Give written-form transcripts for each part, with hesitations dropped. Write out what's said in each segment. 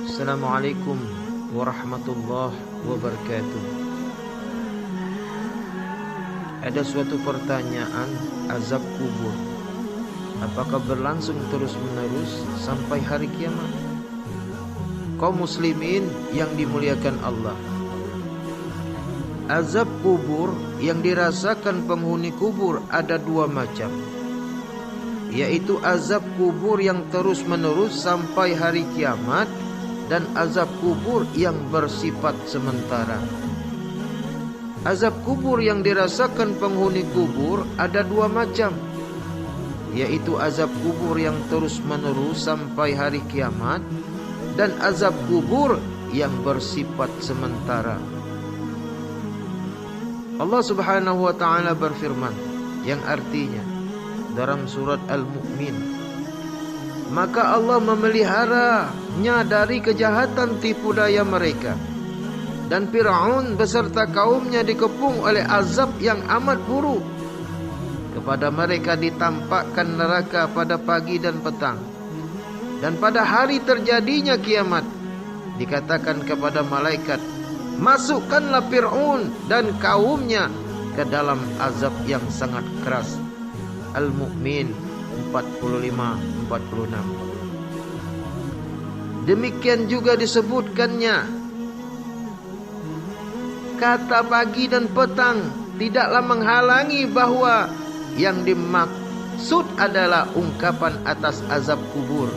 Assalamualaikum warahmatullahi wabarakatuh. Ada suatu pertanyaan, azab kubur apakah berlangsung terus-menerus sampai hari kiamat? Kaum muslimin yang dimuliakan Allah, azab kubur yang dirasakan penghuni kubur ada dua macam, yaitu azab kubur yang terus-menerus sampai hari kiamat dan azab kubur yang bersifat sementara. Azab kubur yang dirasakan penghuni kubur ada dua macam, yaitu azab kubur yang terus-menerus sampai hari kiamat dan azab kubur yang bersifat sementara. Allah Subhanahu wa taala berfirman yang artinya dalam surat Al-Mu'min, maka Allah memeliharanya dari kejahatan tipu daya mereka, dan Fir'aun beserta kaumnya dikepung oleh azab yang amat buruk. Kepada mereka ditampakkan neraka pada pagi dan petang, dan pada hari terjadinya kiamat dikatakan kepada malaikat, masukkanlah Fir'aun dan kaumnya ke dalam azab yang sangat keras. Al-Mu'min 45-46. Demikian juga disebutkannya kata pagi dan petang tidaklah menghalangi bahwa yang dimaksud adalah ungkapan atas azab kubur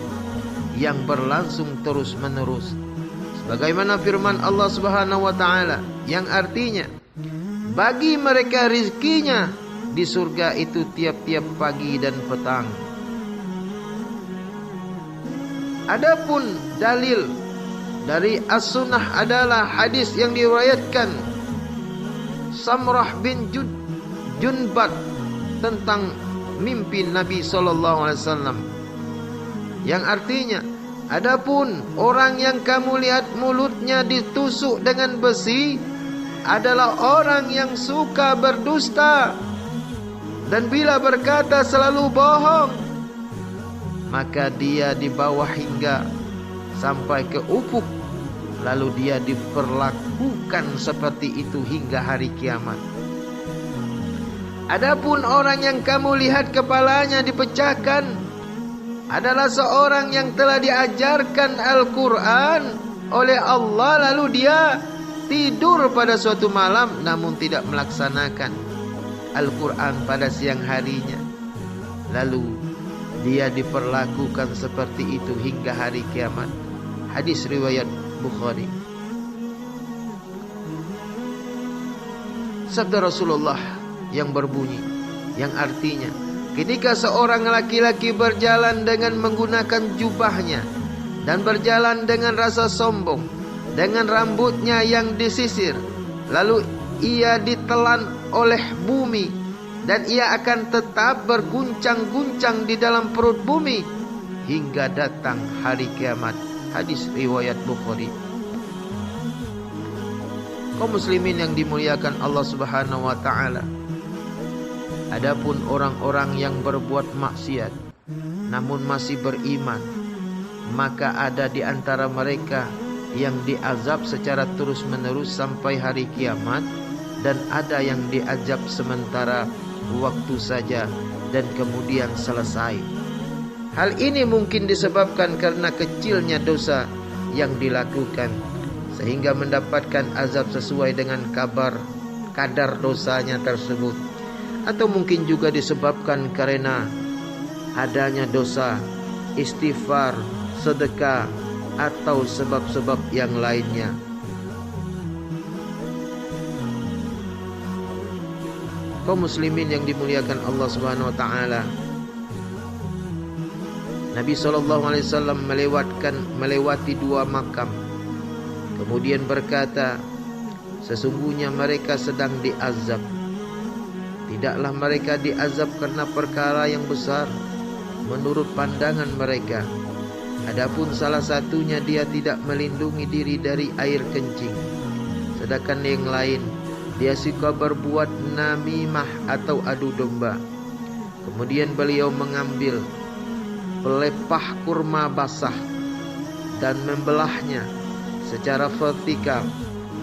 yang berlangsung terus-menerus, sebagaimana firman Allah Subhanahu wa taala yang artinya, bagi mereka rizkinya di surga itu tiap-tiap pagi dan petang. Adapun dalil dari as-sunnah adalah hadis yang diriwayatkan Samrah bin Junbad tentang mimpi Nabi SAW, yang artinya, adapun orang yang kamu lihat mulutnya ditusuk dengan besi adalah orang yang suka berdusta, dan bila berkata selalu bohong, maka dia dibawa hingga sampai ke ufuk, lalu dia diperlakukan seperti itu hingga hari kiamat. Adapun orang yang kamu lihat kepalanya dipecahkan adalah seorang yang telah diajarkan Al-Quran oleh Allah, lalu dia tidur pada suatu malam namun tidak melaksanakan Al-Quran pada siang harinya, lalu dia diperlakukan seperti itu hingga hari kiamat. Hadis riwayat Bukhari. Sabda Rasulullah yang berbunyi, yang artinya, ketika seorang laki-laki berjalan dengan menggunakan jubahnya dan berjalan dengan rasa sombong, dengan rambutnya yang disisir, lalu ia ditelan oleh bumi, dan ia akan tetap berguncang-guncang di dalam perut bumi hingga datang hari kiamat. Hadis riwayat Bukhari. Kaum muslimin yang dimuliakan Allah Subhanahu wa taala, adapun orang-orang yang berbuat maksiat namun masih beriman, maka ada di antara mereka yang diazab secara terus-menerus sampai hari kiamat, dan ada yang diazab sementara waktu saja dan kemudian selesai. Hal ini mungkin disebabkan karena kecilnya dosa yang dilakukan, sehingga mendapatkan azab sesuai dengan kadar dosanya tersebut. Atau mungkin juga disebabkan karena adanya dosa, istighfar, sedekah, atau sebab-sebab yang lainnya. Kaum muslimin yang dimuliakan Allah Subhanahu wa taala, Nabi SAW melewati dua makam, kemudian berkata, sesungguhnya mereka sedang diazab. Tidaklah mereka diazab karena perkara yang besar menurut pandangan mereka. Adapun salah satunya dia tidak melindungi diri dari air kencing, sedangkan yang lain dia suka berbuat namimah atau adu domba. Kemudian beliau mengambil pelepah kurma basah dan membelahnya secara vertikal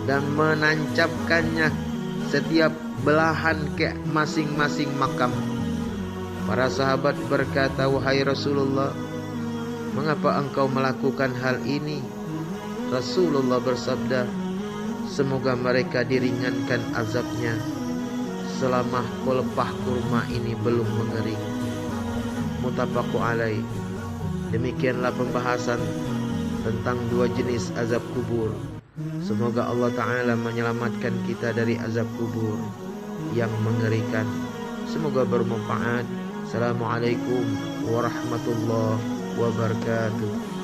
dan menancapkannya setiap belahan ke masing-masing makam. Para sahabat berkata, "Wahai Rasulullah, mengapa engkau melakukan hal ini?" Rasulullah bersabda, "Semoga mereka diringankan azabnya selama pelepah kurma ini belum mengering." Muttafaqun alaih. Demikianlah pembahasan tentang dua jenis azab kubur. Semoga Allah Ta'ala menyelamatkan kita dari azab kubur yang mengerikan. Semoga bermanfaat. Assalamualaikum warahmatullahi wabarakatuh.